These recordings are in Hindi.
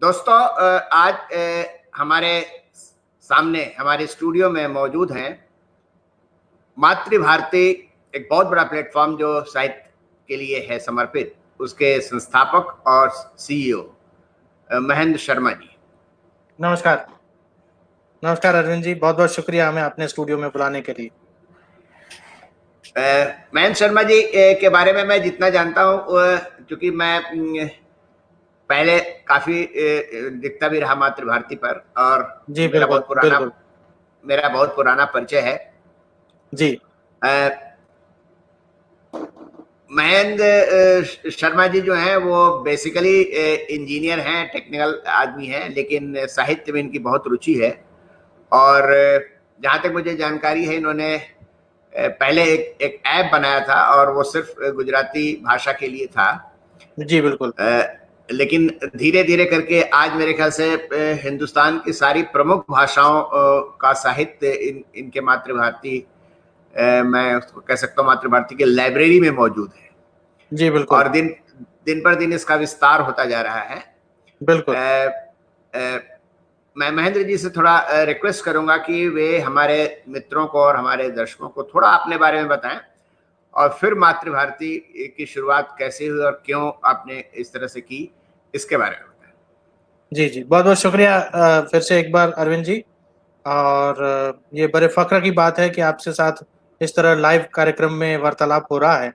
दोस्तों आज हमारे सामने हमारे स्टूडियो में मौजूद हैं मातृभारती, एक बहुत बड़ा प्लेटफॉर्म जो साहित्य के लिए है समर्पित, उसके संस्थापक और सीईओ महेंद्र शर्मा जी। नमस्कार। नमस्कार अरविंद जी, बहुत बहुत शुक्रिया हमें अपने स्टूडियो में बुलाने के लिए। महेंद्र शर्मा जी के बारे में मैं जितना जानता हूँ, क्योंकि मैं पहले काफी लिखता भी रहा मातृभारती पर, और जी बिल्कुल बिल्कुल। मेरा बहुत पुराना परिचय है जी। महेंद्र शर्मा जी जो हैं वो बेसिकली इंजीनियर हैं, टेक्निकल आदमी हैं, लेकिन साहित्य में इनकी बहुत रुचि है। और जहाँ तक मुझे जानकारी है, इन्होंने पहले एक ऐप बनाया था और वो सिर्फ गुजराती भाषा के लिए था। जी बिल्कुल। लेकिन धीरे धीरे करके आज मेरे ख्याल से हिंदुस्तान की सारी प्रमुख भाषाओं का साहित्य इनके मातृभारती, मैं उसको कह सकता हूँ मातृभारती के लाइब्रेरी में मौजूद है। जी बिल्कुल। और दिन पर दिन इसका विस्तार होता जा रहा है। बिल्कुल। मैं महेंद्र जी से थोड़ा रिक्वेस्ट करूंगा कि वे हमारे मित्रों को और हमारे दर्शकों को थोड़ा अपने बारे में बताएं, और फिर मातृभारती की शुरुआत कैसे हुई और क्यों आपने इस तरह से की, इसके बारे में बताएं। जी जी, बहुत बहुत शुक्रिया फिर से एक बार अरविंद जी। और ये बड़े फख्र की बात है कि आपसे साथ इस तरह लाइव कार्यक्रम में वार्तालाप हो रहा है।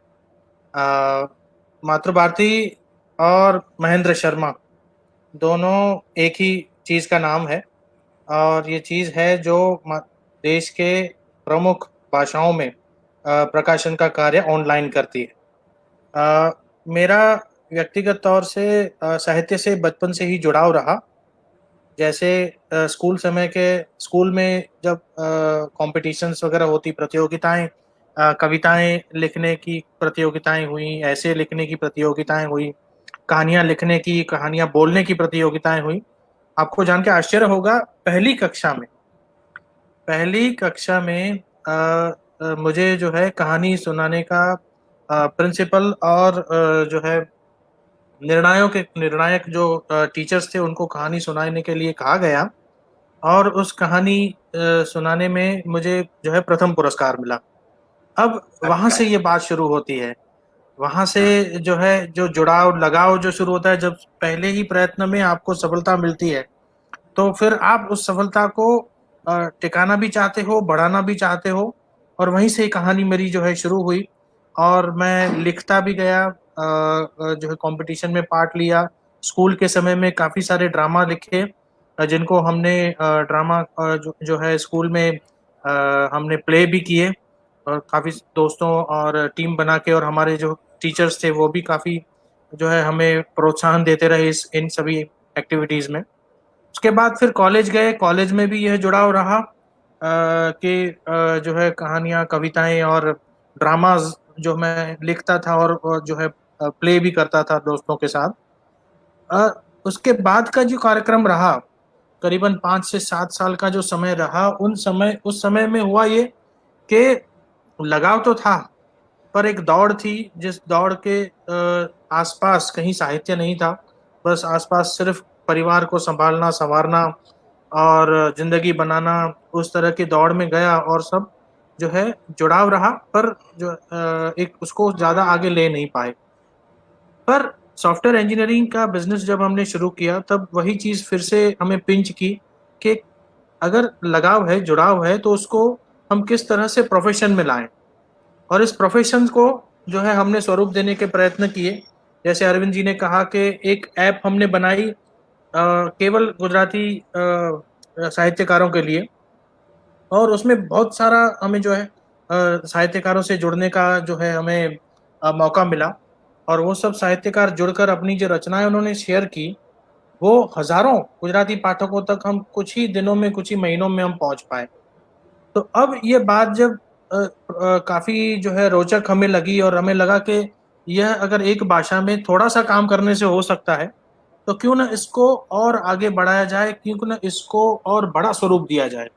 मातृभारती और महेंद्र शर्मा दोनों एक ही चीज़ का नाम है, और ये चीज़ है जो देश के प्रमुख भाषाओं में प्रकाशन का कार्य ऑनलाइन करती है। मेरा व्यक्तिगत तौर से साहित्य से बचपन से ही जुड़ाव रहा। जैसे स्कूल में जब कॉम्पिटिशन्स वगैरह होती, प्रतियोगिताएं, कविताएं लिखने की प्रतियोगिताएं हुई, ऐसे लिखने की प्रतियोगिताएं हुई, कहानियां लिखने की, कहानियां बोलने की प्रतियोगिताएं हुई। आपको जान के आश्चर्य होगा, पहली कक्षा में मुझे जो है कहानी सुनाने का प्रिंसिपल और जो है निर्णायक जो टीचर्स थे, उनको कहानी सुनाने के लिए कहा गया, और उस कहानी सुनाने में मुझे जो है प्रथम पुरस्कार मिला। अब वहां अच्छा। से ये बात शुरू होती है, वहां से जो है जो जुड़ाव लगाव जो शुरू होता है। जब पहले ही प्रयत्न में आपको सफलता मिलती है, तो फिर आप उस सफलता को टिकाना भी चाहते हो, बढ़ाना भी चाहते हो। और वहीं से कहानी मेरी जो है शुरू हुई, और मैं लिखता भी गया, जो है कंपटीशन में पार्ट लिया। स्कूल के समय में काफ़ी सारे ड्रामा लिखे, जिनको हमने ड्रामा जो है स्कूल में हमने प्ले भी किए, और काफ़ी दोस्तों और टीम बना के, और हमारे जो टीचर्स थे वो भी काफ़ी जो है हमें प्रोत्साहन देते रहे इन सभी एक्टिविटीज़ में। उसके बाद फिर कॉलेज गए, कॉलेज में भी यह जुड़ाव रहा कि जो है कहानियाँ, कविताएं और ड्रामाज जो मैं लिखता था, और जो है प्ले भी करता था दोस्तों के साथ। उसके बाद का जो कार्यक्रम रहा, करीबन 5 से 7 साल का जो समय रहा, उस समय में हुआ ये कि लगाव तो था, पर एक दौड़ थी, जिस दौड़ के आसपास कहीं साहित्य नहीं था। बस आसपास सिर्फ परिवार को संभालना, संवारना और जिंदगी बनाना, उस तरह की दौड़ में गया, और सब जो है जुड़ाव रहा, पर जो एक उसको ज्यादा आगे ले नहीं पाए। पर सॉफ्टवेयर इंजीनियरिंग का बिजनेस जब हमने शुरू किया, तब वही चीज फिर से हमें पिंच की कि अगर लगाव है, जुड़ाव है, तो उसको हम किस तरह से प्रोफेशन में लाएं। और इस प्रोफेशन को जो है हमने स्वरूप देने के प्रयत्न किए। जैसे अरविंद जी ने कहा कि एक ऐप हमने बनाई केवल गुजराती साहित्यकारों के लिए, और उसमें बहुत सारा हमें जो है साहित्यकारों से जुड़ने का जो है हमें मौका मिला। और वो सब साहित्यकार जुड़कर अपनी जो रचनाएं उन्होंने शेयर की, वो हजारों गुजराती पाठकों तक हम कुछ ही दिनों में, कुछ ही महीनों में हम पहुंच पाए। तो अब ये बात जब काफी जो है रोचक हमें लगी, और हमें लगा कि यह अगर एक भाषा में थोड़ा सा काम करने से हो सकता है, तो क्यों ना इसको और आगे बढ़ाया जाए, क्यों ना इसको और बड़ा स्वरूप दिया जाए।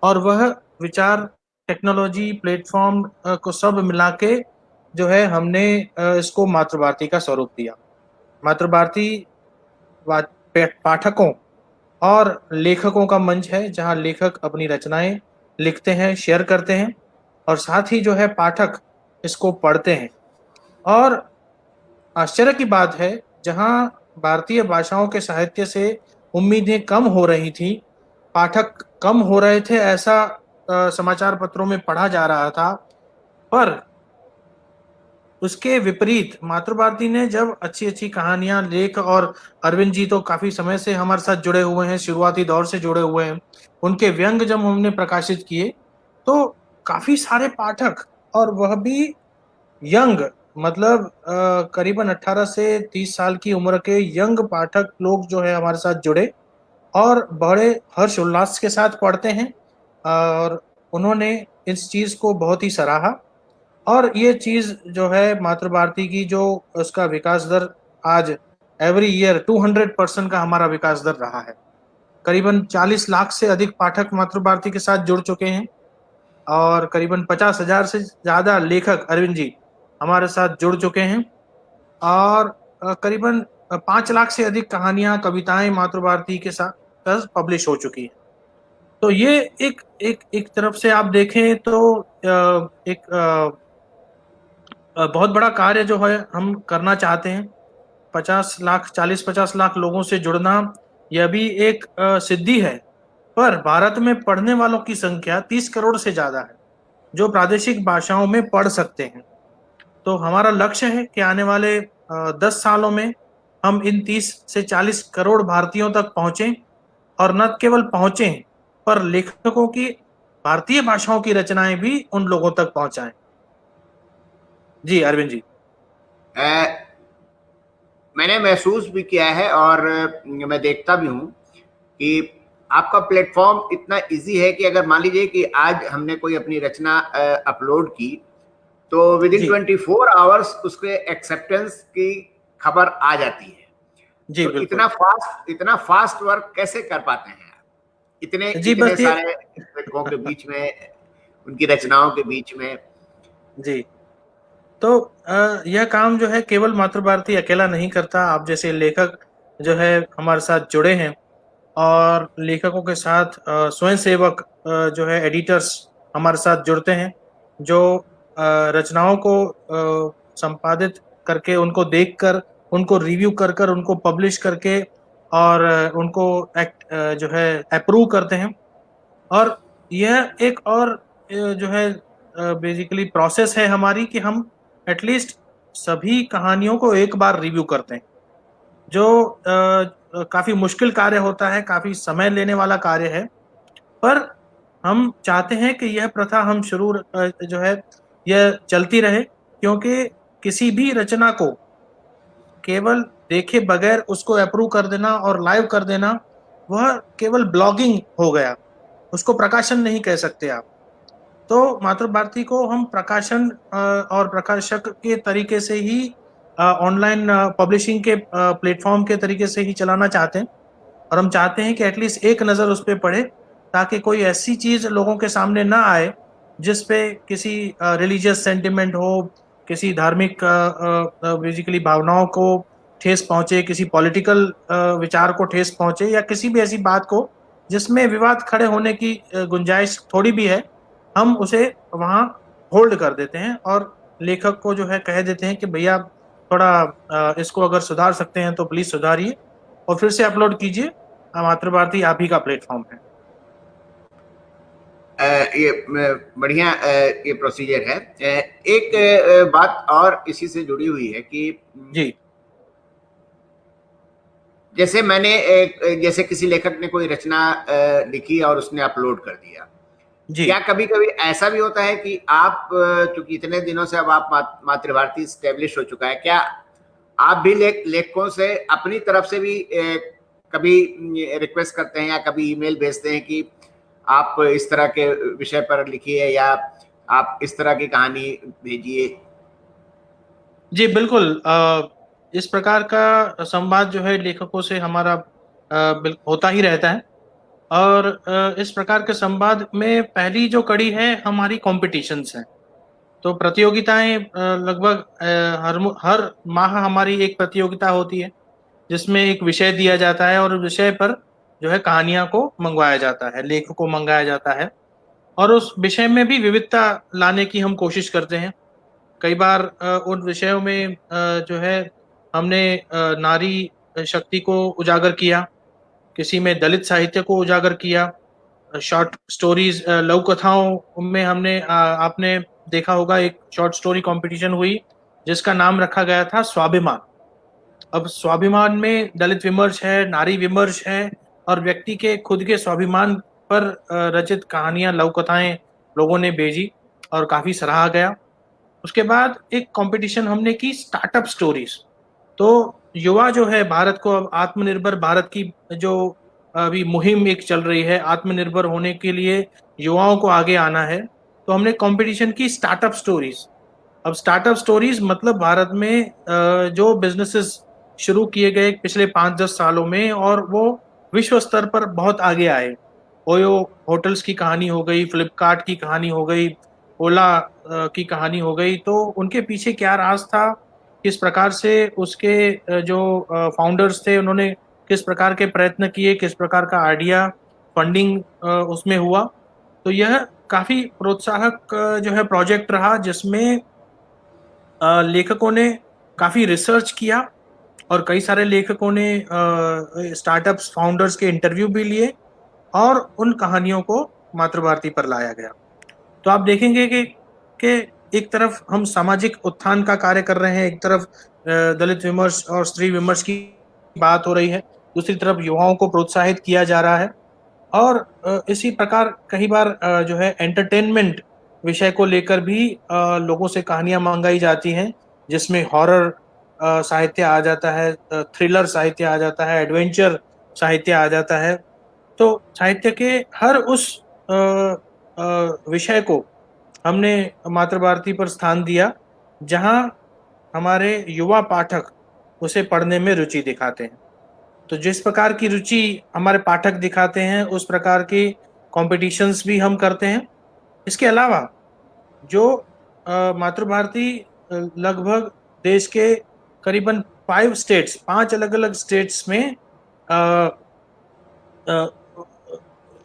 और वह विचार, टेक्नोलॉजी, प्लेटफॉर्म को सब मिला के जो है हमने इसको मातृभारती का स्वरूप दिया। मातृभारती पाठकों और लेखकों का मंच है, जहां लेखक अपनी रचनाएं लिखते हैं, शेयर करते हैं, और साथ ही जो है पाठक इसको पढ़ते हैं। और आश्चर्य की बात है, जहां भारतीय भाषाओं के साहित्य से उम्मीदें कम हो रही थी, पाठक कम हो रहे थे, ऐसा समाचार पत्रों में पढ़ा जा रहा था, पर उसके विपरीत मातृभारती ने जब अच्छी अच्छी कहानियां, लेख, और अरविंद जी तो काफी समय से हमारे साथ जुड़े हुए हैं, शुरुआती दौर से जुड़े हुए हैं, उनके व्यंग जब हमने प्रकाशित किए तो काफी सारे पाठक, और वह भी यंग, मतलब करीबन 18 से 30 साल की उम्र के यंग पाठक लोग जो है हमारे साथ जुड़े और बड़े हर्ष उल्लास के साथ पढ़ते हैं, और उन्होंने इस चीज को बहुत ही सराहा। और ये चीज जो है मातृभारती की, जो उसका विकास दर आज एवरी ईयर 200% का हमारा विकास दर रहा है। करीबन 40 लाख से अधिक पाठक मातृभारती के साथ जुड़ चुके हैं, और करीबन 50,000 से ज्यादा लेखक अरविंद जी हमारे साथ जुड़ चुके हैं, और करीबन 5 लाख से अधिक कहानियां, कविताएं मातृभारती के साथ पब्लिश हो चुकी है। तो ये एक एक एक तरफ से आप देखें तो एक बहुत बड़ा कार्य जो है हम करना चाहते हैं। 50 लाख, 40-50 लाख लोगों से जुड़ना, यह भी एक सिद्धि है, पर भारत में पढ़ने वालों की संख्या 30 करोड़ से ज्यादा है, जो प्रादेशिक भाषाओं में पढ़ सकते हैं। तो हमारा लक्ष्य है कि आने वाले 10 सालों में हम इन 30 से 40 करोड़ भारतीयों तक पहुंचें, और न केवल पहुंचें, पर लेखकों की भारतीय भाषाओं की रचनाएं भी उन लोगों तक पहुंचाएं। जी अरविंद जी। मैंने महसूस भी किया है और मैं देखता भी हूँ कि आपका प्लेटफॉर्म इतना इजी है कि अगर मान लीजिए कि आज हमने कोई अपनी रचना अपलोड की, तो विद इन 24 आवर्स उसके एक्सेप्टेंस की खबर आ जाती है। जी तो बिल्कुल। इतना फास्ट वर्क कैसे कर पाते हैं आप, इतने जी इतने बस ये सारे लेखकों के बीच में, उनकी रचनाओं के बीच में? जी, तो यह काम जो है केवल मातृभारती अकेला नहीं करता। आप जैसे लेखक जो है हमारे साथ जुड़े हैं, और लेखकों के साथ स्वयं सेवक जो है एडिटर्स हमारे साथ जुड़ते हैं, जो रचनाओं को संपादित करके, उनको देखकर, उनको रिव्यू कर कर, उनको पब्लिश करके, और उनको जो है अप्रूव करते हैं। और यह एक और जो है बेसिकली प्रोसेस है हमारी, कि हम एटलीस्ट सभी कहानियों को एक बार रिव्यू करते हैं, जो काफी मुश्किल कार्य होता है, काफी समय लेने वाला कार्य है, पर हम चाहते हैं कि यह प्रथा हम शुरू जो है यह चलती रहे, क्योंकि किसी भी रचना को केवल देखे बगैर उसको अप्रूव कर देना और लाइव कर देना, वह केवल ब्लॉगिंग हो गया, उसको प्रकाशन नहीं कह सकते आप। तो मातृभारती को हम प्रकाशन और प्रकाशक के तरीके से ही, ऑनलाइन पब्लिशिंग के प्लेटफॉर्म के तरीके से ही चलाना चाहते हैं, और हम चाहते हैं कि एटलीस्ट एक नज़र उस पर पड़े, ताकि कोई ऐसी चीज़ लोगों के सामने ना आए जिस पे किसी रिलीजियस सेंटिमेंट हो, किसी धार्मिक बेसिकली भावनाओं को ठेस पहुंचे, किसी पॉलिटिकल विचार को ठेस पहुंचे, या किसी भी ऐसी बात को जिसमें विवाद खड़े होने की गुंजाइश थोड़ी भी है, हम उसे वहाँ होल्ड कर देते हैं, और लेखक को जो है कह देते हैं कि भैया थोड़ा इसको अगर सुधार सकते हैं तो प्लीज सुधारिए, और फिर से अपलोड कीजिए। मातृभारती आप ही का प्लेटफॉर्म है। ये बढ़िया ये प्रोसीजर है। एक बात और इसी से जुड़ी हुई है कि जी जैसे जैसे किसी लेखक ने कोई रचना लिखी और उसने अपलोड कर दिया, जी क्या कभी कभी ऐसा भी होता है कि आप चूंकि इतने दिनों से अब आप मातृभारती स्टैब्लिश हो चुका है, क्या आप भी लेखकों से अपनी तरफ से भी कभी रिक्वेस्ट करते हैं या कभी ईमेल भेजते हैं कि आप इस तरह के विषय पर लिखिए या आप इस तरह की कहानी भेजिए? जी बिल्कुल। इस प्रकार का संवाद जो है लेखकों से हमारा होता ही रहता है, और इस प्रकार के संवाद में पहली जो कड़ी है हमारी कॉम्पिटिशन्स है। तो प्रतियोगिताएं लगभग हर माह हमारी एक प्रतियोगिता होती है, जिसमें एक विषय दिया जाता है और विषय पर जो है कहानियां को मंगवाया जाता है, लेख को मंगाया जाता है, और उस विषय में भी विविधता लाने की हम कोशिश करते हैं। कई बार उन विषयों में जो है हमने नारी शक्ति को उजागर किया, किसी में दलित साहित्य को उजागर किया, शॉर्ट स्टोरीज, लघु कथाओं में हमने आपने देखा होगा एक शॉर्ट स्टोरी कंपटीशन हुई जिसका नाम रखा गया था स्वाभिमान। अब स्वाभिमान में दलित विमर्श है, नारी विमर्श है, और व्यक्ति के खुद के स्वाभिमान पर रचित कहानियां, लघु कथाएं लोगों ने भेजी और काफी सराहा गया। उसके बाद एक कंपटीशन हमने की स्टार्टअप स्टोरीज। तो युवा जो है भारत को, अब आत्मनिर्भर भारत की जो अभी मुहिम एक चल रही है, आत्मनिर्भर होने के लिए युवाओं को आगे आना है, तो हमने कंपटीशन की स्टार्टअप स्टोरीज। अब स्टार्टअप स्टोरीज मतलब भारत में जो बिजनेसेस शुरू किए गए पिछले 5-10 सालों में और वो विश्व स्तर पर बहुत आगे आए। ओयो होटल्स की कहानी हो गई, फ्लिपकार्ट की कहानी हो गई, ओला की कहानी हो गई। तो उनके पीछे क्या राज था, किस प्रकार से उसके जो फाउंडर्स थे उन्होंने किस प्रकार के प्रयत्न किए, किस प्रकार का आइडिया, फंडिंग उसमें हुआ। तो यह काफी प्रोत्साहक जो है प्रोजेक्ट रहा, जिसमें लेखकों ने काफी रिसर्च किया और कई सारे लेखकों ने स्टार्टअप्स फाउंडर्स के इंटरव्यू भी लिए और उन कहानियों को मातृभारती पर लाया गया। तो आप देखेंगे कि एक तरफ हम सामाजिक उत्थान का कार्य कर रहे हैं, एक तरफ दलित विमर्श और स्त्री विमर्श की बात हो रही है, दूसरी तरफ युवाओं को प्रोत्साहित किया जा रहा है, और इसी प्रकार कई बार जो है एंटरटेनमेंट विषय को लेकर भी लोगों से कहानियां मंगाई जाती हैं, जिसमें हॉरर साहित्य आ जाता है, थ्रिलर साहित्य आ जाता है, एडवेंचर साहित्य आ जाता है। तो साहित्य के हर उस विषय को हमने मातृभारती पर स्थान दिया जहां हमारे युवा पाठक उसे पढ़ने में रुचि दिखाते हैं। तो जिस प्रकार की रुचि हमारे पाठक दिखाते हैं उस प्रकार की कॉम्पिटिशन्स भी हम करते हैं। इसके अलावा जो मातृभारती लगभग देश के करीबन 5 अलग अलग स्टेट्स में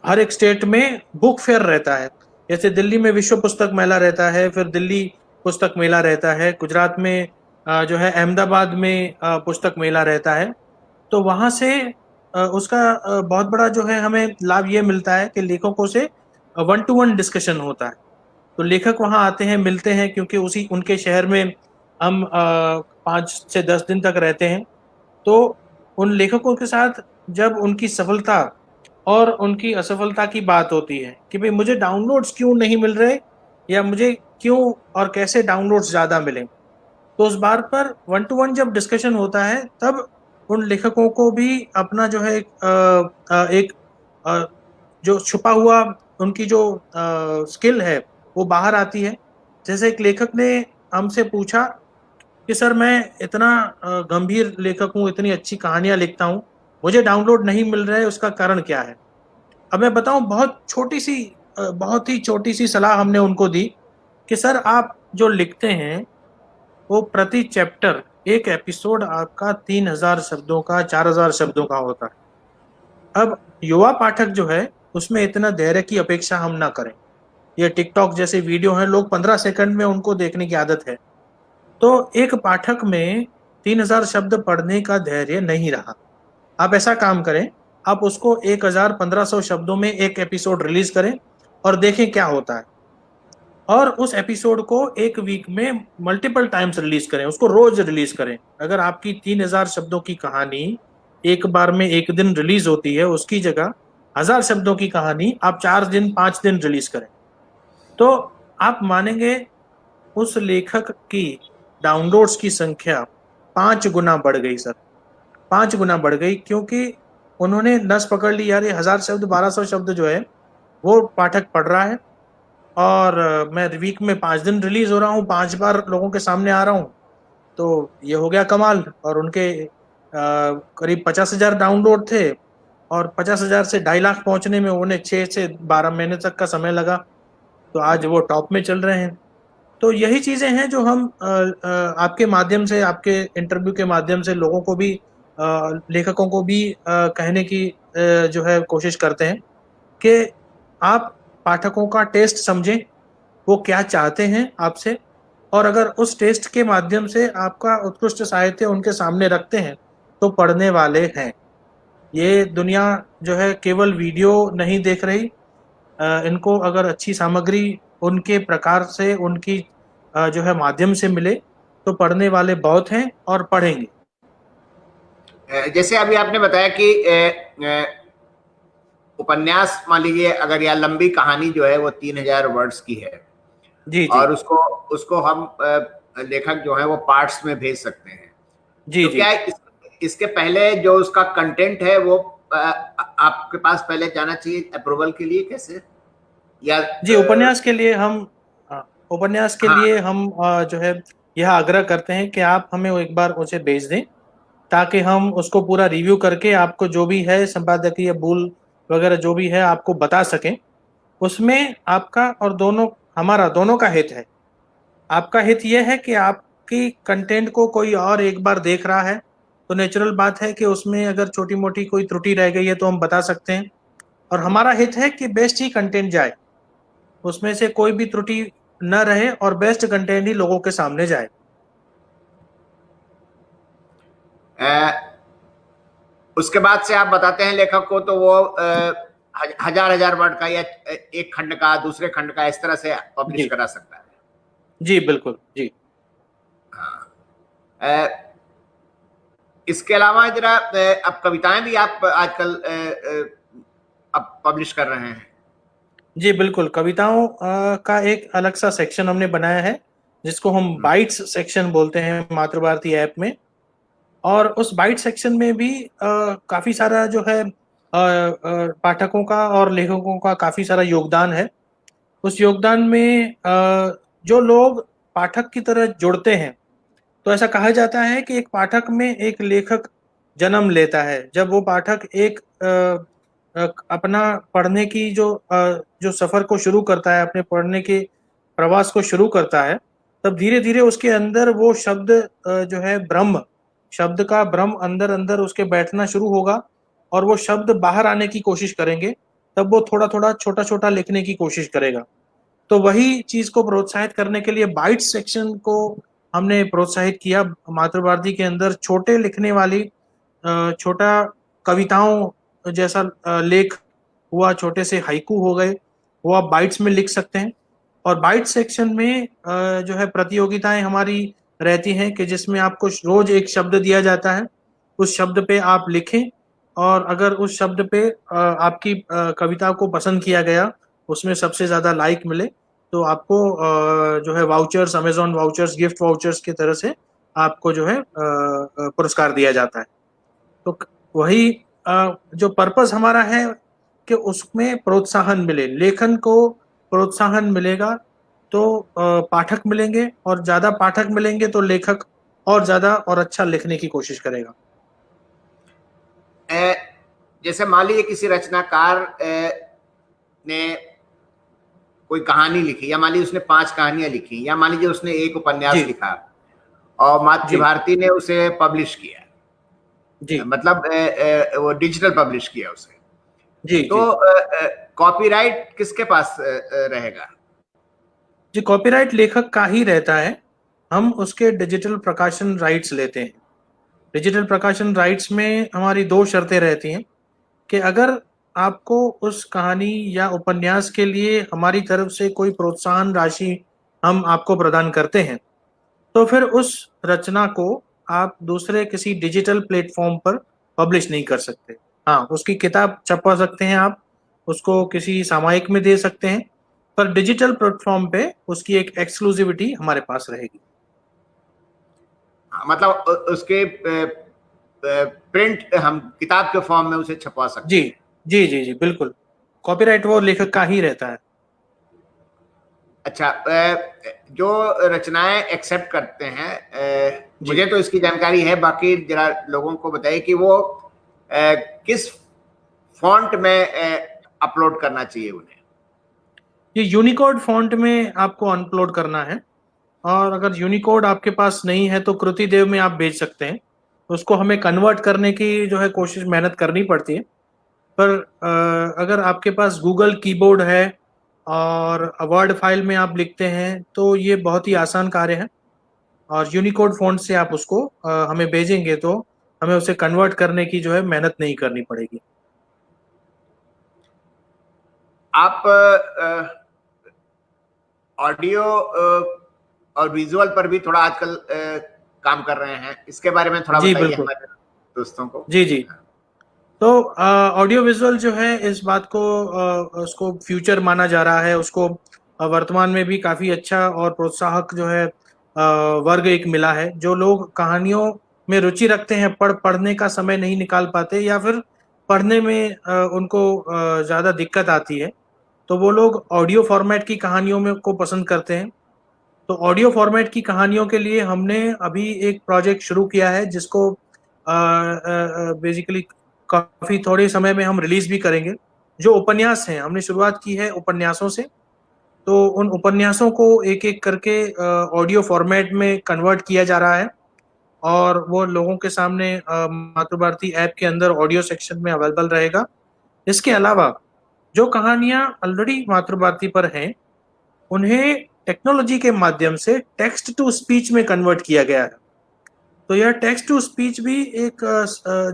हर एक स्टेट में बुक फेयर रहता है। जैसे दिल्ली में विश्व पुस्तक मेला रहता है, फिर दिल्ली पुस्तक मेला रहता है, गुजरात में जो है अहमदाबाद में पुस्तक मेला रहता है। तो वहां से उसका बहुत बड़ा जो है हमें लाभ ये मिलता है कि लेखकों से 1-to-1 डिस्कशन होता है। तो लेखक वहां आते हैं, मिलते हैं, क्योंकि उसी उनके शहर में हम 5 से 10 दिन तक रहते हैं। तो उन लेखकों के साथ जब उनकी सफलता और उनकी असफलता की बात होती है कि भाई मुझे डाउनलोड्स क्यों नहीं मिल रहे, या मुझे क्यों और कैसे डाउनलोड्स ज़्यादा मिलें, तो उस बात पर 1-to-1 जब डिस्कशन होता है तब उन लेखकों को भी अपना जो है एक जो छुपा हुआ उनकी जो स्किल है वो बाहर आती है। जैसे एक लेखक ने हमसे पूछा कि सर मैं इतना गंभीर लेखक हूँ, इतनी अच्छी कहानियां लिखता हूँ, मुझे डाउनलोड नहीं मिल रहा है, उसका कारण क्या है। अब मैं बताऊं, बहुत ही छोटी सी सलाह हमने उनको दी कि सर आप जो लिखते हैं वो प्रति चैप्टर एक एपिसोड आपका 3000 शब्दों का, 4000 शब्दों का होता है। अब युवा पाठक जो है उसमें इतना धैर्य की अपेक्षा हम ना करें। ये टिकटॉक जैसे वीडियो हैं, लोग 15 सेकंड में उनको देखने की आदत है। तो एक पाठक में 3000 शब्द पढ़ने का धैर्य नहीं रहा। आप ऐसा काम करें, आप उसको 1000-1500 शब्दों में एक एपिसोड रिलीज करें और देखें क्या होता है। और उस एपिसोड को एक वीक में मल्टीपल टाइम्स रिलीज करें, उसको रोज रिलीज करें। अगर आपकी 3000 शब्दों की कहानी एक बार में एक दिन रिलीज होती है, उसकी जगह 1000 शब्दों की कहानी आप 4 दिन 5 दिन रिलीज करें, तो आप मानेंगे उस लेखक की डाउनलोड्स की संख्या 5 गुना बढ़ गई सर, 5 गुना बढ़ गई, क्योंकि उन्होंने नस पकड़ ली, यार ये 1000 शब्द 1200 शब्द जो है वो पाठक पढ़ रहा है, और मैं वीक में 5 दिन रिलीज हो रहा हूँ, 5 बार लोगों के सामने आ रहा हूँ, तो ये हो गया कमाल। और उनके करीब 50,000 डाउनलोड थे और 50,000 से 2.5 लाख पहुंचने में उन्हें 6 से 12 महीने तक का समय लगा। तो आज वो टॉप में चल रहे हैं। तो यही चीजें हैं जो हम आपके माध्यम से, आपके इंटरव्यू के माध्यम से लोगों को भी लेखकों को भी कहने की जो है कोशिश करते हैं कि आप पाठकों का टेस्ट समझें, वो क्या चाहते हैं आपसे, और अगर उस टेस्ट के माध्यम से आपका उत्कृष्ट साहित्य उनके सामने रखते हैं तो पढ़ने वाले हैं। ये दुनिया जो है केवल वीडियो नहीं देख रही, इनको अगर अच्छी सामग्री उनके प्रकार से, उनकी जो है माध्यम से मिले तो पढ़ने वाले बहुत हैं और पढ़ेंगे। जैसे अभी आपने बताया कि उपन्यास मान लीजिए अगर या लंबी कहानी जो है वो 3000 वर्ड्स की है जी जी और उसको उसको हम लेखक जो है वो पार्ट्स में भेज सकते हैं, जी तो जी क्या इसके पहले जो उसका कंटेंट है वो आपके पास पहले जाना चाहिए अप्रूवल के लिए कैसे, या जी। उपन्यास के लिए हाँ हम जो है यह आग्रह करते हैं कि आप हमें एक बार उसे भेज दें, ताकि हम उसको पूरा रिव्यू करके आपको जो भी है संपादकीय भूल वगैरह जो भी है आपको बता सकें। उसमें आपका और हमारा दोनों का हित है। आपका हित यह है कि आपकी कंटेंट को कोई और एक बार देख रहा है तो नेचुरल बात है कि उसमें अगर छोटी मोटी कोई त्रुटि रह गई है तो हम बता सकते हैं, और हमारा हित है कि बेस्ट ही कंटेंट जाए, उसमें से कोई भी त्रुटि न रहे और बेस्ट कंटेंट ही लोगों के सामने जाए। उसके बाद से आप बताते हैं लेखक को तो वो हजार हजार वर्ड का या एक खंड का दूसरे खंड का इस तरह से पब्लिश जी करा सकता है। जी बिल्कुल जी। हाँ। इसके अलावा जरा अब कविताएं भी आप आजकल अब पब्लिश कर रहे हैं। जी बिल्कुल, कविताओं का एक अलग सा सेक्शन हमने बनाया है जिसको हम बाइट्स सेक्शन बोलते हैं मातृभारती ऐप में। और उस बाइट सेक्शन में भी काफ़ी सारा जो है पाठकों का और लेखकों का काफ़ी सारा योगदान है। उस योगदान में जो लोग पाठक की तरह जुड़ते हैं, तो ऐसा कहा जाता है कि एक पाठक में एक लेखक जन्म लेता है। जब वो पाठक एक अपना पढ़ने की जो सफ़र को शुरू करता है, अपने पढ़ने के प्रवास को शुरू करता है, तब धीरे-धीरे उसके अंदर वो शब्द जो है ब्रह्म, शब्द का भ्रम अंदर-अंदर उसके बैठना शुरू होगा और वो शब्द बाहर आने की कोशिश करेंगे, तब वो थोड़ा-थोड़ा, छोटा-छोटा लिखने की कोशिश करेगा। तो वही चीज़ को प्रोत्साहित करने के लिए बाइट सेक्शन को हमने प्रोत्साहित किया। मातृभारती के अंदर छोटे लिखने वाली छोटा कविताओं जैसा लेख हुआ, छोटे से हाइकू हो गए, वो आप बाइट्स में लिख सकते हैं। और बाइट सेक्शन में जो है प्रतियोगिताएं हमारी रहती हैं कि जिसमें आपको रोज एक शब्द दिया जाता है, उस शब्द पे आप लिखें, और अगर उस शब्द पे आपकी कविता को पसंद किया गया, उसमें सबसे ज़्यादा लाइक मिले, तो आपको जो है vouchers, Amazon vouchers, gift vouchers की तरह से आपको जो है पुरस्कार दिया जाता है। तो वही जो पर्पस हमारा है कि उसमें प्रोत्साहन मिले, लेखन को प्रोत्साहन मिलेगा तो पाठक मिलेंगे, और ज़्यादा पाठक मिलेंगे तो लेखक और ज़्यादा और अच्छा लिखने की कोशिश करेगा। जैसे मान लीजिए किसी रचनाकार ने कोई कहानी लिखी, या मान लीजिए उसने 5 कहानियां लिखी, या मान लीजिए उसने एक उपन्यास जी लिखा और जी मातृभारती ने उसे पब्लिश किया, जी मतलब वो डिजिटल पब्लिश किया उसे, जी तो जी कॉपीराइट किसके पास रहेगा? जी कॉपीराइट लेखक का ही रहता है। हम उसके डिजिटल प्रकाशन राइट्स लेते हैं। डिजिटल प्रकाशन राइट्स में हमारी 2 शर्तें रहती हैं कि अगर आपको उस कहानी या उपन्यास के लिए हमारी तरफ से कोई प्रोत्साहन राशि हम आपको प्रदान करते हैं, तो फिर उस रचना को आप दूसरे किसी डिजिटल प्लेटफॉर्म पर पब्लिश नहीं कर सकते। हाँ, उसकी किताब छपवा सकते हैं आप, उसको किसी सामयिक में दे सकते हैं, पर डिजिटल प्लेटफॉर्म पे उसकी एक एक्सक्लूसिविटी हमारे पास रहेगी। मतलब उसके प्रिंट हम किताब के फॉर्म में उसे छपवा जी सकते हैं। जी जी जी बिल्कुल, कॉपीराइट वो लेखक का ही रहता है। अच्छा, जो रचनाएं एक्सेप्ट करते हैं, जी मुझे तो इसकी जानकारी है, बाकी जरा लोगों को बताइए कि वो किस फॉन्ट में अपलोड करना चाहिए उन्हें? ये यूनिकोड फॉन्ट में आपको अपलोड करना है, और अगर यूनिकोड आपके पास नहीं है तो कृति देव में आप भेज सकते हैं। उसको हमें कन्वर्ट करने की जो है कोशिश मेहनत करनी पड़ती है। पर अगर आपके पास गूगल कीबोर्ड है और वर्ड फाइल में आप लिखते हैं तो ये बहुत ही आसान कार्य है, और यूनिकोड फ़ॉन्ट से आप उसको हमें भेजेंगे तो हमें उसे कन्वर्ट करने की जो है मेहनत नहीं करनी पड़ेगी। आप ऑडियो और विजुअल पर भी थोड़ा आजकल काम कर रहे हैं, इसके बारे में थोड़ा जी बताइए बिल्कुल। हमारे दोस्तों को। जी जी। तो ऑडियो विजुअल जो है इस बात को उसको फ्यूचर माना जा रहा है, उसको वर्तमान में भी काफ़ी अच्छा और प्रोत्साहक जो है वर्ग एक मिला है। जो लोग कहानियों में रुचि रखते हैं, पढ़ने का समय नहीं निकाल पाते या फिर पढ़ने में उनको ज़्यादा दिक्कत आती है, तो वो लोग ऑडियो फॉर्मेट की कहानियों में को पसंद करते हैं। तो ऑडियो फॉर्मेट की कहानियों के लिए हमने अभी एक प्रोजेक्ट शुरू किया है जिसको बेसिकली काफ़ी थोड़े समय में हम रिलीज भी करेंगे। जो उपन्यास हैं, हमने शुरुआत की है उपन्यासों से, तो उन उपन्यासों को एक एक करके ऑडियो फॉर्मेट में कन्वर्ट किया जा रहा है, और वो लोगों के सामने मातृभारती ऐप के अंदर ऑडियो सेक्शन में अवेलेबल रहेगा। इसके अलावा जो कहानियां ऑलरेडी मातृभारती पर हैं, उन्हें टेक्नोलॉजी के माध्यम से टेक्स्ट टू स्पीच में कन्वर्ट किया गया है। तो यह टेक्स्ट टू स्पीच भी एक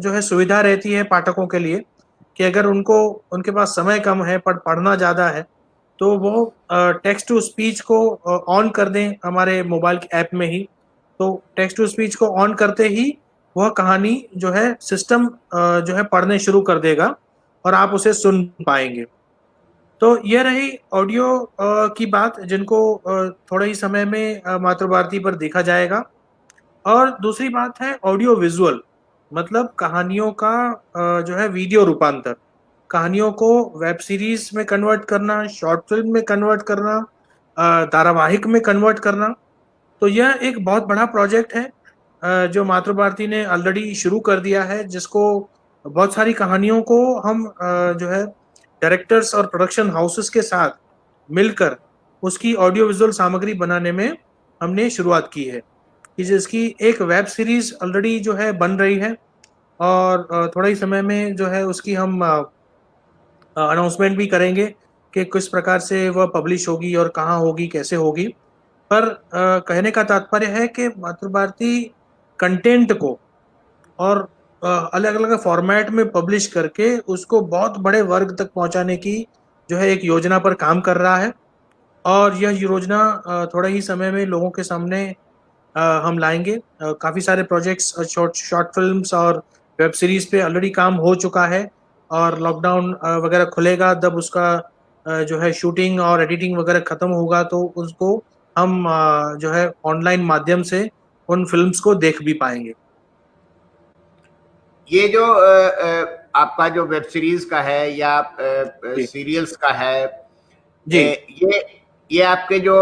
जो है सुविधा रहती है पाठकों के लिए, कि अगर उनको उनके पास समय कम है पर पढ़ना ज़्यादा है, तो वो टेक्स्ट टू स्पीच को ऑन कर दें हमारे मोबाइल के ऐप में ही। तो टेक्स्ट टू स्पीच को ऑन करते ही वह कहानी जो है सिस्टम जो है पढ़ने शुरू कर देगा और आप उसे सुन पाएंगे। तो यह रही ऑडियो की बात, जिनको थोड़े ही समय में मातृभारती पर देखा जाएगा। और दूसरी बात है ऑडियो विजुअल, मतलब कहानियों का जो है वीडियो रूपांतर, कहानियों को वेब सीरीज में कन्वर्ट करना, शॉर्ट फिल्म में कन्वर्ट करना, धारावाहिक में कन्वर्ट करना। तो यह एक बहुत बड़ा प्रोजेक्ट है जो मातृभारती ने ऑलरेडी शुरू कर दिया है, जिसको बहुत सारी कहानियों को हम जो है डायरेक्टर्स और प्रोडक्शन हाउसेस के साथ मिलकर उसकी ऑडियो विजुअल सामग्री बनाने में हमने शुरुआत की है, कि जिसकी एक वेब सीरीज ऑलरेडी जो है बन रही है, और थोड़े ही समय में जो है उसकी हम अनाउंसमेंट भी करेंगे कि किस प्रकार से वह पब्लिश होगी और कहाँ होगी, कैसे होगी। पर कहने का तात्पर्य है कि मातृभारती कंटेंट को और अलग अलग फॉर्मेट में पब्लिश करके उसको बहुत बड़े वर्ग तक पहुंचाने की जो है एक योजना पर काम कर रहा है, और यह योजना थोड़े ही समय में लोगों के सामने हम लाएंगे। काफ़ी सारे प्रोजेक्ट्स, शॉर्ट शॉर्ट फिल्म्स और वेब सीरीज पे ऑलरेडी काम हो चुका है, और लॉकडाउन वगैरह खुलेगा तब उसका जो है शूटिंग और एडिटिंग वगैरह ख़त्म होगा, तो उसको हम जो है ऑनलाइन माध्यम से उन फिल्म्स को देख भी पाएंगे। ये जो आपका जो वेब सीरीज का है या जी सीरियल्स का है, जी ये आपके जो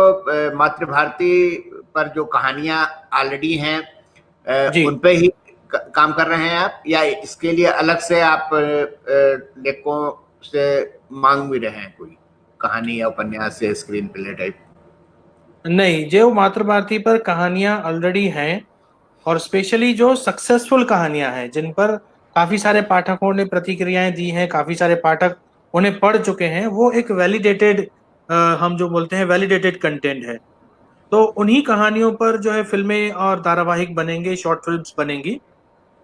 मातृभारती पर जो कहानियां ऑलरेडी हैं जी। उन पे ही काम कर रहे हैं आप, या इसके लिए अलग से आप लेखकों से मांग भी रहे हैं कोई कहानी या उपन्यास से स्क्रीन प्ले टाइप? नहीं, जो मातृभारती पर कहानियां ऑलरेडी हैं, और स्पेशली जो सक्सेसफुल कहानियां हैं जिन पर काफी सारे पाठकों ने प्रतिक्रियाएं दी हैं, काफी सारे पाठक उन्हें पढ़ चुके हैं, वो एक वैलिडेटेड, हम जो बोलते हैं वैलिडेटेड कंटेंट है। तो उन्हीं कहानियों पर जो है फिल्में और धारावाहिक बनेंगे, शॉर्ट फिल्म्स बनेंगी,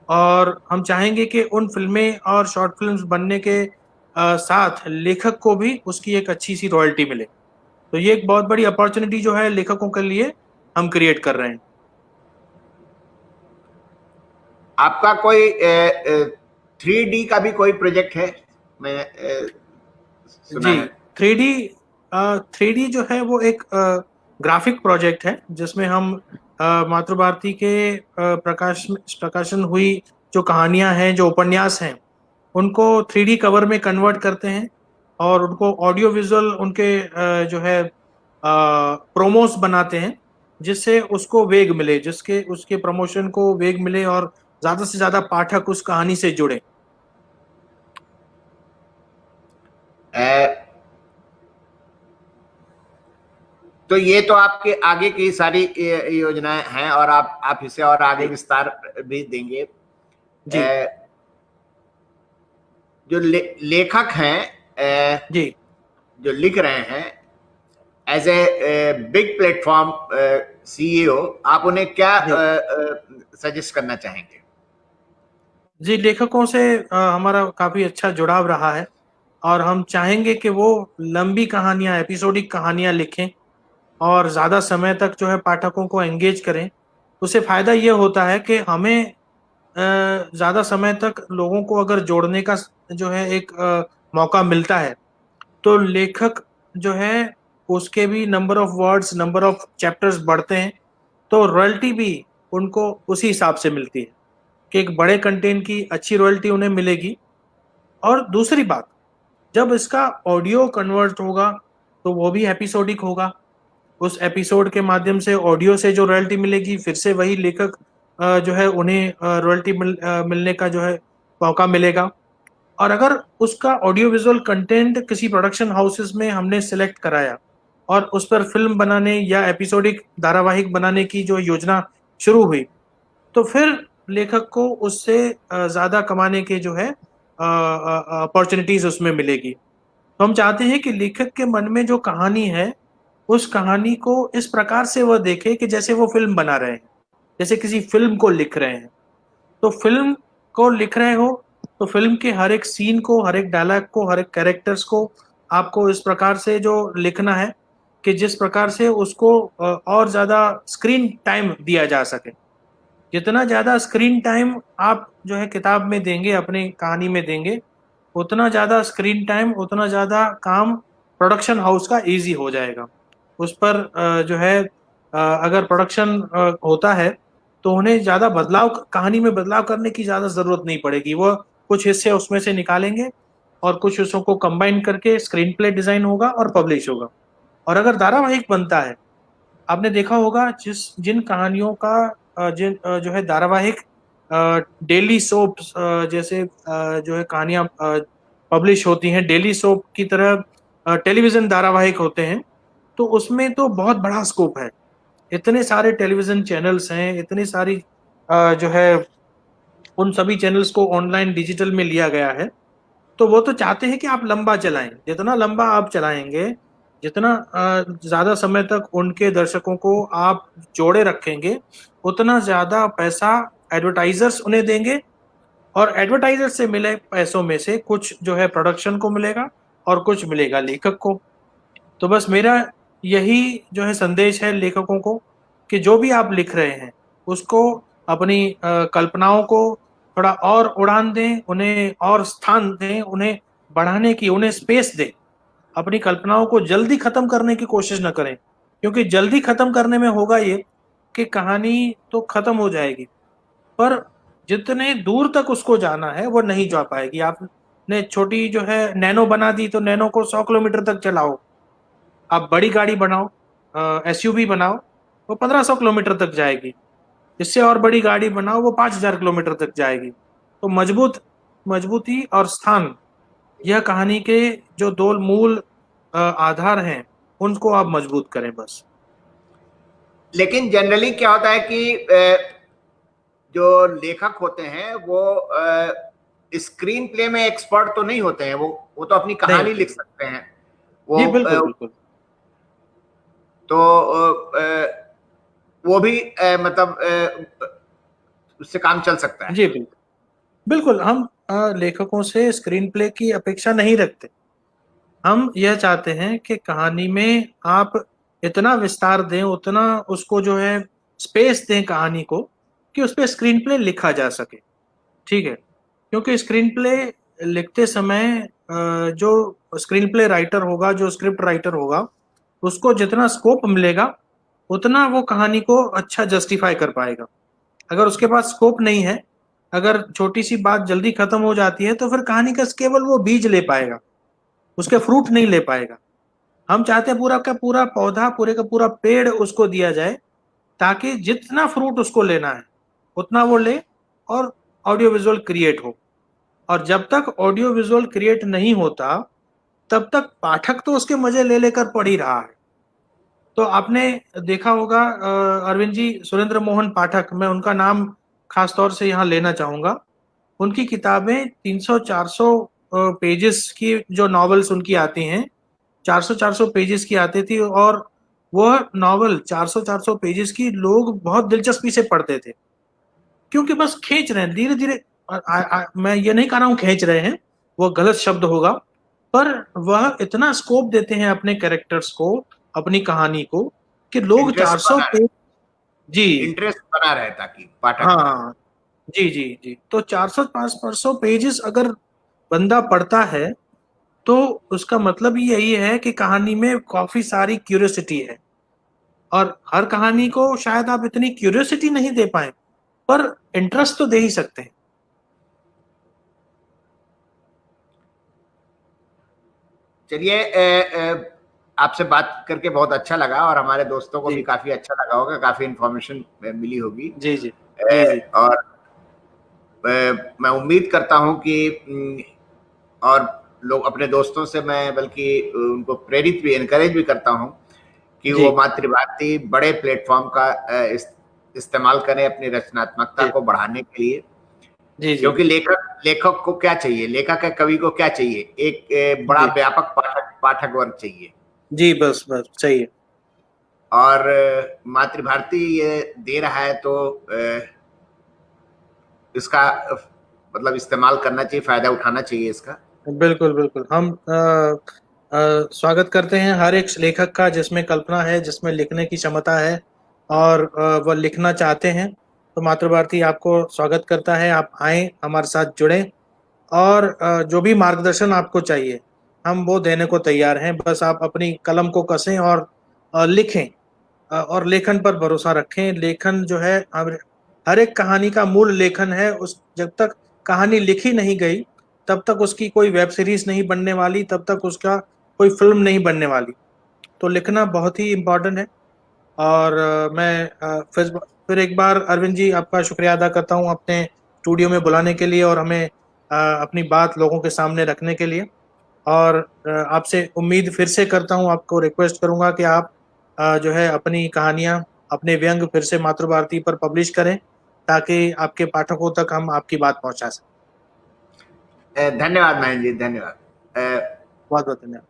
और हम चाहेंगे कि उन फिल्में और शॉर्ट फिल्म्स बनने के साथ लेखक को भी उसकी एक अच्छी सी रॉयल्टी मिले। तो ये एक बहुत बड़ी अपॉर्चुनिटी जो है लेखकों के लिए हम क्रिएट कर रहे हैं। आपका कोई 3D का भी कोई प्रोजेक्ट है? मैं सुना जी, है। 3D 3D जो है वो एक ग्राफिक प्रोजेक्ट है, जिसमें हम मातृभारती के प्रकाशन हुई जो कहानियां हैं, जो उपन्यास हैं, उनको 3D कवर में कन्वर्ट करते हैं, और उनको ऑडियो विजुअल उनके जो है प्रोमोस बनाते हैं, जिससे उसको वेग मिले, जिसके उसके प्रमोशन को वेग मिले और ज़्यादा से ज़्यादा पाठक उस कहानी से जुड़े। अ, तो ये तो आपके आगे की सारी योजनाएं हैं और आप इसे और आगे विस्तार भी देंगे। जी जो लेखक हैं जी जो लिख रहे हैं, as a big platform CEO, आप उन्हें क्या जी सजेस्ट करना चाहेंगे? जी, लेखकों से हमारा काफी अच्छा जुड़ाव रहा है और हम चाहेंगे कि वो लंबी कहानियां, एपिसोडिक कहानियां लिखें और ज्यादा समय तक जो है पाठकों को एंगेज करें। उससे फायदा ये होता है कि हमें ज्यादा समय तक लोगों को अगर जोड़ने का जो है एक मौका मिलता है, तो लेखक जो है उसके भी number of words, number of chapters बढ़ते हैं, तो रॉयल्टी भी उनको उसी हिसाब से मिलती है कि एक बड़े कंटेंट की अच्छी रॉयल्टी उन्हें मिलेगी। और दूसरी बात, जब इसका ऑडियो कन्वर्ट होगा तो वो भी एपिसोडिक होगा। उस एपिसोड के माध्यम से ऑडियो से जो रॉयल्टी मिलेगी, फिर से वही लेखक जो है उन्हें रॉयल्टी मिलने का जो है मौका मिलेगा। और अगर उसका ऑडियो विजुअल कंटेंट किसी प्रोडक्शन हाउसेस में हमने सिलेक्ट कराया और उस पर फिल्म बनाने या एपिसोडिक धारावाहिक बनाने की जो योजना शुरू हुई, तो फिर लेखक को उससे ज्यादा कमाने के जो है अपॉर्चुनिटीज उसमें मिलेगी। तो हम चाहते हैं कि लेखक के मन में जो कहानी है, उस कहानी को इस प्रकार से वह देखे कि जैसे वो फिल्म बना रहे हैं, जैसे किसी फिल्म को लिख रहे हैं। तो फिल्म को लिख रहे हो तो फिल्म के हर एक सीन को, हर एक डायलॉग को, हर एक कैरेक्टर्स को आपको इस प्रकार से जो लिखना है कि जिस प्रकार से उसको और ज्यादा स्क्रीन टाइम दिया जा सके। जितना ज्यादा स्क्रीन टाइम आप जो है किताब में देंगे, अपनी कहानी में देंगे, उतना ज्यादा स्क्रीन टाइम, उतना ज्यादा काम प्रोडक्शन हाउस का इजी हो जाएगा। उस पर जो है अगर प्रोडक्शन होता है तो उन्हें ज्यादा बदलाव, कहानी में बदलाव करने की ज्यादा जरूरत नहीं पड़ेगी। वो कुछ हिस्से उसमें से निकालेंगे और कुछ हिस्सों को कंबाइन करके स्क्रीन प्ले डिजाइन होगा और पब्लिश होगा। और अगर धारावाहिक बनता है, आपने देखा होगा जिस जिन कहानियों का जिन जो है धारावाहिक डेली सोप जैसे जो है कहानियां पब्लिश होती हैं, डेली सोप की तरह टेलीविजन धारावाहिक होते हैं, तो उसमें तो बहुत बड़ा स्कोप है। इतने सारे टेलीविजन चैनल्स हैं, इतनी सारी जो है उन सभी चैनल्स को ऑनलाइन डिजिटल में लिया गया है। तो वो तो चाहते हैं कि आप लंबा चलाएं, जितना लंबा आप चलाएंगे, जितना ज्यादा समय तक उनके दर्शकों को आप जोड़े रखेंगे, उतना ज्यादा पैसा एडवर्टाइजर्स उन्हें देंगे और एडवर्टाइजर से मिले पैसों में से कुछ जो है प्रोडक्शन को मिलेगा और कुछ मिलेगा लेखक को। तो बस मेरा यही जो है संदेश है लेखकों को कि जो भी आप लिख रहे हैं उसको अपनी कल्पनाओं को थोड़ा और उड़ान दें, उन्हें और स्थान दें, उन्हें बढ़ाने की, उन्हें स्पेस दें। अपनी कल्पनाओं को जल्दी खत्म करने की कोशिश न करें, क्योंकि जल्दी खत्म करने में होगा ये कि कहानी तो खत्म हो जाएगी, पर जितने दूर तक उसको जाना है वो नहीं जा पाएगी। आपने छोटी जो है नैनो बना दी तो नैनो को 100 किलोमीटर तक चलाओ। आप बड़ी गाड़ी बनाओ, एसयूवी बनाओ, वो 1500 किलोमीटर तक जाएगी। इससे और बड़ी गाड़ी बनाओ, वो 5000 किलोमीटर तक जाएगी। तो मजबूती और स्थान, यह कहानी के जो दो मूल आधार हैं, उनको आप मजबूत करें बस। लेकिन जनरली क्या होता है कि जो लेखक होते हैं वो स्क्रीन प्ले में एक्सपर्ट तो नहीं होते हैं। वो तो अपनी नहीं कहानी होते। लिख सकते हैं। वो जी बिल्कुल बिल्कुल। तो वो भी मतलब उससे काम चल सकता है। जी बिल्कुल बिल्कुल। हम लेखकों से स्क्रीन प्ले की अपेक्षा नहीं रखते। हम यह चाहते हैं कि कहानी में आप इतना विस्तार दें, उतना उसको जो है स्पेस दें कहानी को, कि उस पर स्क्रीन प्ले लिखा जा सके। ठीक है, क्योंकि स्क्रीन प्ले लिखते समय जो स्क्रीन प्ले राइटर होगा, जो स्क्रिप्ट राइटर होगा, उसको जितना स्कोप मिलेगा उतना वो कहानी को अच्छा जस्टिफाई कर पाएगा। अगर उसके पास स्कोप नहीं है, अगर छोटी सी बात जल्दी खत्म हो जाती है, तो फिर कहानी का केवल वो बीज ले पाएगा, उसके फ्रूट नहीं ले पाएगा। हम चाहते हैं पूरा का पूरा पौधा, पूरे का पूरा पेड़ उसको दिया जाए, ताकि जितना फ्रूट उसको लेना है उतना वो ले और ऑडियो विजुअल क्रिएट हो। और जब तक ऑडियो विजुअल क्रिएट नहीं होता, तब तक पाठक तो उसके मजे ले लेकर पढ़ ही रहा है। तो आपने देखा होगा अरविंद जी, सुरेंद्र मोहन पाठक, मैं उनका नाम खास तौर से यहाँ लेना चाहूंगा। उनकी किताबें 300-400 पेजेस की जो नॉवेल्स उनकी आती हैं, 400-400 पेजेस की आती थी, और वह नॉवल 400-400 पेजेस की लोग बहुत दिलचस्पी से पढ़ते थे, क्योंकि बस खींच रहे हैं धीरे धीरे। मैं ये नहीं कह रहा हूँ खींच रहे हैं, वो गलत शब्द होगा, पर वह इतना स्कोप देते हैं अपने कैरेक्टर्स को, अपनी कहानी को, कि लोग इंटरेस्ट 400 बना पेज। जी। इंटरेस्ट बना रहे ताकि पाठक का। हाँ। जी जी जी। तो 400-500 पेजेस अगर बंदा पढ़ता है, तो उसका मतलब ही यही है कि कहानी में काफी सारी क्यूरियोसिटी है, और हर कहानी को शायद आप इतनी क्यूरियोसिटी नहीं दे पाए, पर इंटरेस्ट तो दे ही सकते हैं। चलिए, आपसे बात करके बहुत अच्छा लगा, और हमारे दोस्तों को जी भी काफी अच्छा लगा होगा, काफी इंफॉर्मेशन मिली होगी। जी जी जी जी और मैं उम्मीद करता हूं कि और लोग अपने दोस्तों से, मैं बल्कि उनको प्रेरित भी, एनकरेज भी करता हूं कि जी वो मातृभारती बड़े प्लेटफॉर्म का इस्तेमाल करें अपनी रचनात्मकता जी को बढ़ाने के लिए। जी जी क्योंकि लेखक लेखक को क्या चाहिए, लेखक या कवि को क्या चाहिए? एक बड़ा जी व्यापक पाठक पाठक वर्ग चाहिए। जी, बस बस सही है। और मातृभारती ये दे रहा है, तो इसका मतलब इस्तेमाल करना चाहिए, फायदा उठाना चाहिए इसका। बिल्कुल बिल्कुल। हम स्वागत करते हैं हर एक लेखक का, जिसमें कल्पना है, जिसमें लिखने की क्षमता है, और वह लिखना चाहते हैं। तो मातृभारती आपको स्वागत करता है, आप आएं, हमारे साथ जुड़ें, और जो भी मार्गदर्शन आपको चाहिए, हम वो देने को तैयार हैं। बस आप अपनी कलम को कसें और लिखें, और लेखन पर भरोसा रखें। लेखन जो है, हर एक कहानी का मूल लेखन है। उस जब तक कहानी लिखी नहीं गई, तब तक उसकी कोई वेब सीरीज नहीं बनने वाली, तब तक उसका कोई फिल्म नहीं बनने वाली। तो लिखना बहुत ही इम्पोर्टेंट है। और मैं फिर एक बार अरविंद जी आपका शुक्रिया अदा करता हूँ अपने स्टूडियो में बुलाने के लिए, और हमें अपनी बात लोगों के सामने रखने के लिए। और आपसे उम्मीद फिर से करता हूँ, आपको रिक्वेस्ट करूंगा कि आप जो है अपनी कहानियां, अपने व्यंग फिर से मातृभारती पर पब्लिश करें, ताकि आपके पाठकों तक हम आपकी बात पहुंचा सकें। धन्यवाद महेंद्र जी, धन्यवाद। बहुत बहुत धन्यवाद।